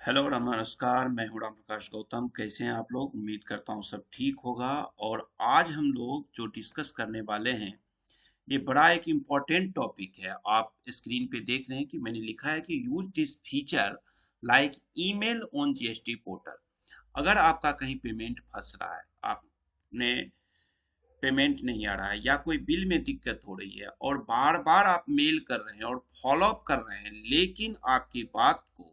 Hello नमस्कार। मैं हूं राम प्रकाश गौतम। कैसे हैं आप लोग? उम्मीद करता हूं सब ठीक होगा। और आज हम लोग जो डिस्कस करने वाले हैं ये बड़ा एक इम्पोर्टेंट टॉपिक है। आप स्क्रीन पे देख रहे हैं कि मैंने लिखा है कि use this feature like email on GST portal. अगर आपका कहीं पेमेंट फंस रहा है, आपने पेमेंट नहीं आ रहा है या कोई बिल में दिक्कत हो रही है और बार बार आप मेल कर रहे हैं और फॉलो अप कर रहे हैं, लेकिन आपकी बात को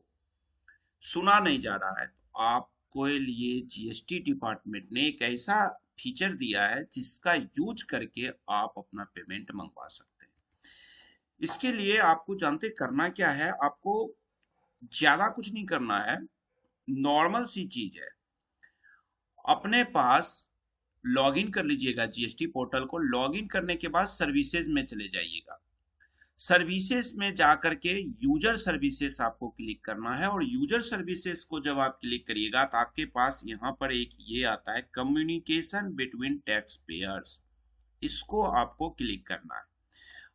सुना नहीं जा रहा है, तो आपको लिए जीएसटी डिपार्टमेंट ने एक ऐसा फीचर दिया है जिसका यूज करके आप अपना पेमेंट मंगवा सकते हैं। इसके लिए आपको जानते करना क्या है, आपको ज्यादा कुछ नहीं करना है। नॉर्मल सी चीज है। अपने पास लॉगिन कर लीजिएगा जीएसटी पोर्टल को। लॉगिन करने के बाद सर्विसेज में चले जाइएगा। सर्विसेज में जाकर के यूजर सर्विसेज आपको क्लिक करना है और यूजर सर्विसेज को जब आप क्लिक करिएगा तो आपके पास यहाँ पर एक ये आता है, कम्युनिकेशन बिटवीन टैक्स पेयर्स। इसको आपको क्लिक करना है।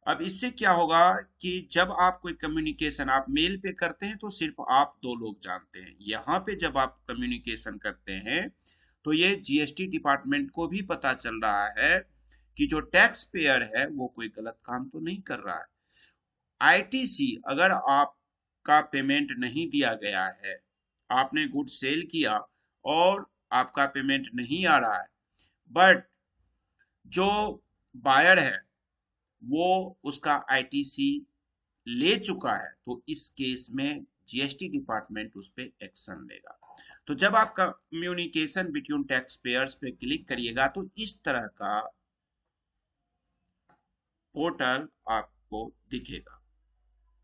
अब इससे क्या होगा कि जब आप कोई कम्युनिकेशन आप मेल पे करते हैं तो सिर्फ आप दो लोग जानते हैं। यहाँ पे जब आप कम्युनिकेशन करते हैं तो ये जीएसटी डिपार्टमेंट को भी पता चल रहा है कि जो टैक्स पेयर है वो कोई गलत काम तो नहीं कर रहा है। आईटीसी, अगर आपका पेमेंट नहीं दिया गया है, आपने गुड सेल किया और आपका पेमेंट नहीं आ रहा है, बट जो बायर है वो उसका आईटीसी ले चुका है, तो इस केस में जीएसटी डिपार्टमेंट उस पर एक्शन लेगा। तो जब आप कम्युनिकेशन बिटवीन टैक्स पेयर्स पे क्लिक करिएगा तो इस तरह का पोर्टल आपको दिखेगा।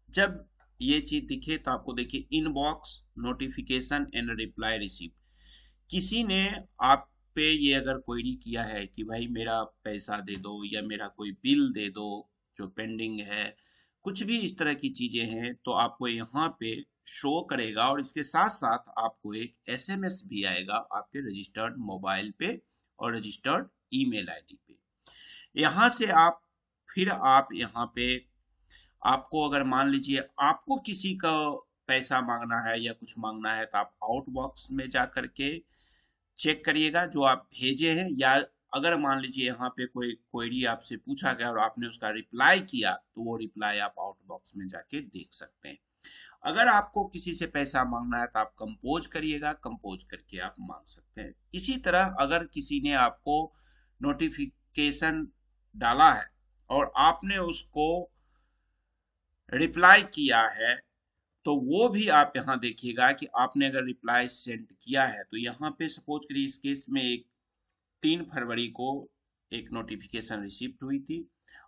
जब ये चीज दिखे तो आपको देखिए inbox notification and reply received. किसी ने आप पे ये अगर क्वेरी किया है कि भाई मेरा पैसा दे दो या मेरा कोई बिल दे दो जो पेंडिंग है, कुछ भी इस तरह की चीजें हैं, तो आपको यहाँ पे शो करेगा और इसके साथ साथ आपको एक एसएमएस भी आएगा आपके रजिस्टर्ड मोबाइल पे और रजिस्टर्ड ईमेल आईडी पे। यहाँ से आप फिर आप यहाँ पे, आपको अगर मान लीजिए आपको किसी का पैसा मांगना है या कुछ मांगना है तो आप आउट बॉक्स में जा करके चेक करिएगा जो आप भेजे हैं। या अगर मान लीजिए यहाँ पे कोई क्वेरी आपसे पूछा गया और आपने उसका रिप्लाई किया तो वो रिप्लाई आप आउट बॉक्स में जाके देख सकते हैं। अगर आपको किसी से पैसा मांगना है तो आप कंपोज करिएगा, कंपोज करके आप मांग सकते हैं। इसी तरह अगर किसी ने आपको नोटिफिकेशन डाला है और आपने उसको रिप्लाई किया है, तो वो भी आप यहाँ देखिएगा कि आपने अगर रिप्लाई सेंड किया है तो यहाँ पे सपोज करिए इस केस में एक 3 फरवरी को एक नोटिफिकेशन रिसीव्ड हुई थी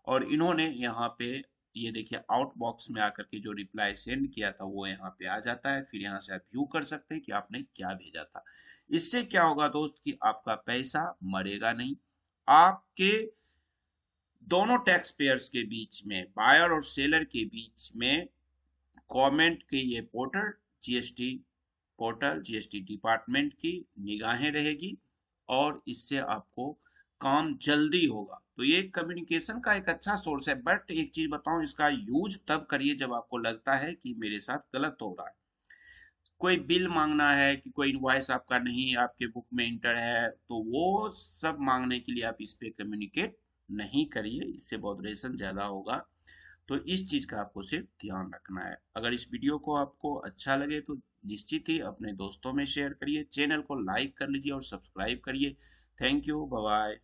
और इन्होंने यहाँ पे ये देखिए आउट बॉक्स में आकर के जो रिप्लाई सेंड किया था वो यहाँ पे आ जाता है। फिर यहाँ से आप व्यू कर सकते हैं कि आपने क्या भेजा था। इससे क्या होगा दोस्त कि आपका पैसा मरेगा नहीं। आपके दोनों टैक्स पेयर्स के बीच में, बायर और सेलर के बीच में गवर्नमेंट के ये पोर्टल जीएसटी डिपार्टमेंट की निगाहें रहेगी और इससे आपको काम जल्दी होगा। तो ये कम्युनिकेशन का एक अच्छा सोर्स है। बट एक चीज बताऊं, इसका यूज तब करिए जब आपको लगता है कि मेरे साथ गलत हो रहा है। कोई बिल मांगना है कि कोई इनवॉइस आपका नहीं आपके बुक में इंटर है, तो वो सब मांगने के लिए आप इस पे कम्युनिकेट नहीं करिए, इससे बॉदरेशन ज्यादा होगा। तो इस चीज का आपको सिर्फ ध्यान रखना है। अगर इस वीडियो को आपको अच्छा लगे तो निश्चित ही अपने दोस्तों में शेयर करिए, चैनल को लाइक कर लीजिए और सब्सक्राइब करिए। Thank you, bye bye.